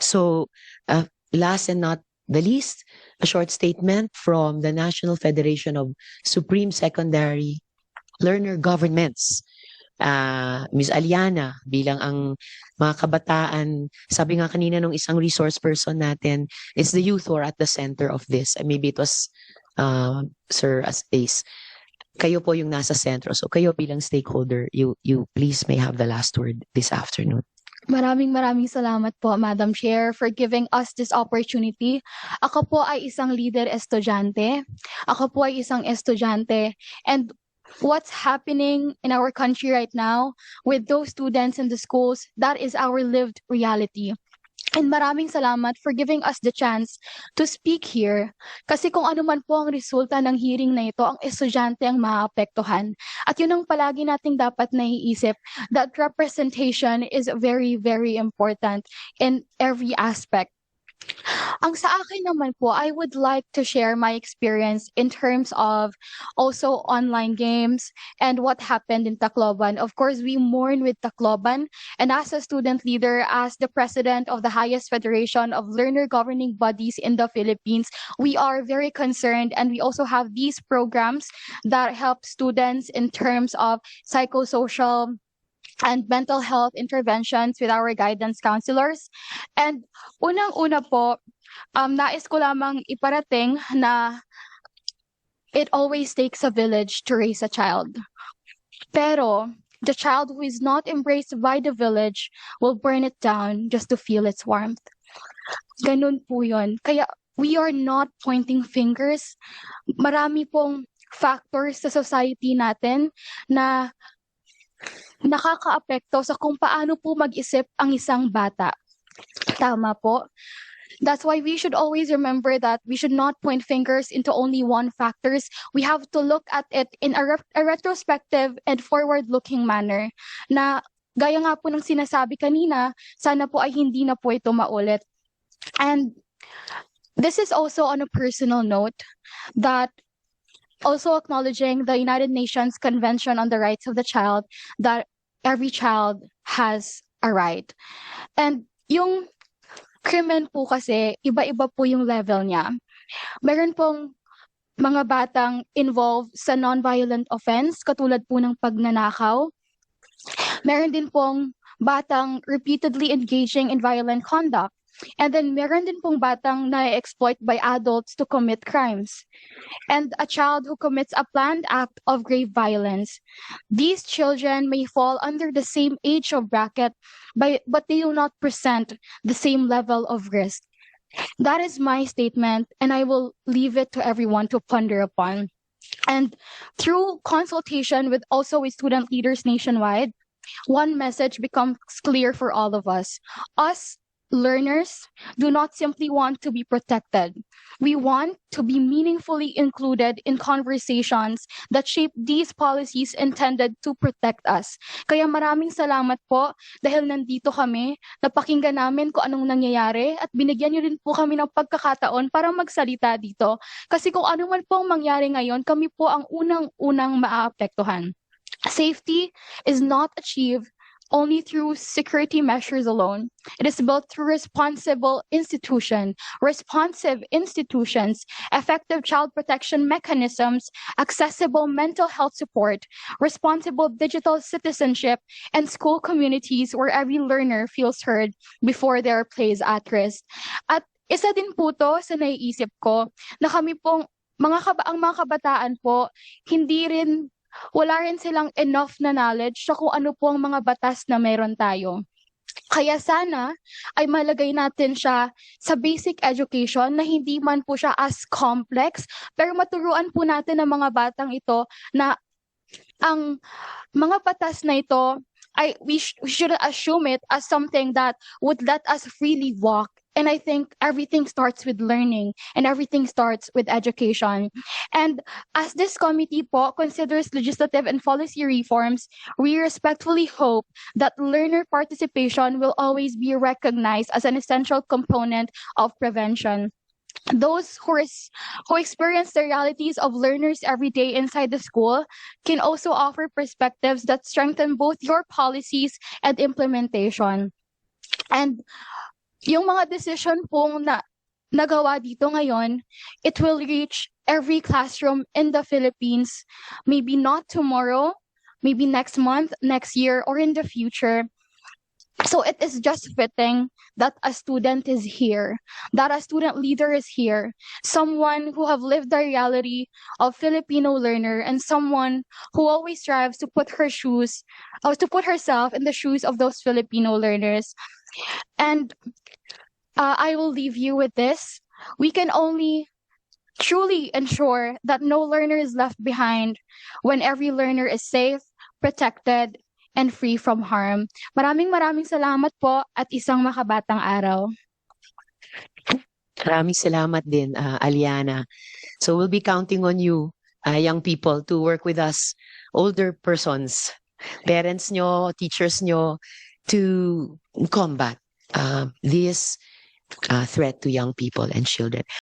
So, last and not the least, a short statement from the National Federation of Supreme Secondary Learner Governments. Ms. Aliana, bilang ang mga kabataan, sabi nga kanina nung isang resource person natin, it's the youth who are at the center of this. Maybe it was Sir Ace. Kayo po yung nasa sentro. So kayo bilang stakeholder, you please may have the last word this afternoon. Maraming salamat po, Madam Chair, for giving us this opportunity. Ako po ay isang leader estudyante. Ako po ay isang estudyante. And what's happening in our country right now with those students in the schools, that is our lived reality. And maraming salamat for giving us the chance to speak here. Kasi kung ano man po ang resulta ng hearing na ito, ang estudyante ang maapektuhan. At yun ang palagi nating dapat naiisip, that representation is very, very important in every aspect. Ang sa akin naman po, I would like to share my experience in terms of also online games and what happened in Tacloban. Of course, we mourn with Tacloban, and as a student leader, as the president of the highest federation of learner governing bodies in the Philippines, we are very concerned, and we also have these programs that help students in terms of psychosocial and mental health interventions with our guidance counselors. And unang-una po, nais ko lamang iparating na it always takes a village to raise a child. Pero the child who is not embraced by the village will burn it down just to feel its warmth. Ganun po yun. Kaya we are not pointing fingers. Marami pong factors sa society natin na nakakaapekto sa kung paano po mag-isip ang isang bata. Tama po. That's why we should always remember that we should not point fingers into only one factors. We have to look at it in a retrospective and forward-looking manner. Na gaya nga po ng sinasabi kanina, sana po ay hindi na po ito maulit. And this is also on a personal note that also acknowledging the United Nations Convention on the Rights of the Child, that every child has a right. And yung krimen po kasi, iba-iba po yung level niya. Meron pong mga batang involved sa non-violent offense, katulad po ng pagnanakaw. Meron din pong batang repeatedly engaging in violent conduct. And then meron din pong batang na-exploit by adults to commit crimes. And a child who commits a planned act of grave violence. These children may fall under the same age of bracket, but they do not present the same level of risk. That is my statement, and I will leave it to everyone to ponder upon. And through consultation with also with student leaders nationwide, one message becomes clear for all of us. Us learners do not simply want to be protected. We want to be meaningfully included in conversations that shape these policies intended to protect us. Kaya maraming salamat po dahil nandito kami, napakinggan namin kung anong nangyayari at binigyan niyo rin po kami ng pagkakataon para magsalita dito. Kasi kung ano man po ang mangyari ngayon, kami po ang unang-unang maapektuhan. Safety is not achieved only through security measures alone. It is built through responsive institutions, effective child protection mechanisms, accessible mental health support, responsible digital citizenship, and school communities where every learner feels heard before their plays at risk. At isa din po to sa naiisip ko na kami pong ang mga kabataan po, wala rin silang enough na knowledge sa kung ano po ang mga batas na meron tayo. Kaya sana ay malagay natin siya sa basic education na hindi man po siya as complex, pero maturuan po natin ang mga batang ito na ang mga batas na ito we should assume it as something that would let us freely walk. And I think everything starts with learning and everything starts with education. And as this committee po considers legislative and policy reforms, we respectfully hope that learner participation will always be recognized as an essential component of prevention. Those who experience the realities of learners every day inside the school can also offer perspectives that strengthen both your policies and implementation. And yung mga decision pong nagawa dito ngayon, it will reach every classroom in the Philippines, maybe not tomorrow, maybe next month, next year, or in the future. So it is just fitting that a student is here, that a student leader is here, someone who have lived the reality of Filipino learner, and someone who always strives to put her shoes, or to put herself in the shoes of those Filipino learners. And I will leave you with this. We can only truly ensure that no learner is left behind when every learner is safe, protected, and free from harm. Maraming salamat po at isang makabatang araw. Maraming salamat din, Aliana. So we'll be counting on you, young people, to work with us, older persons, parents nyo, teachers nyo, to combat this threat to young people and children.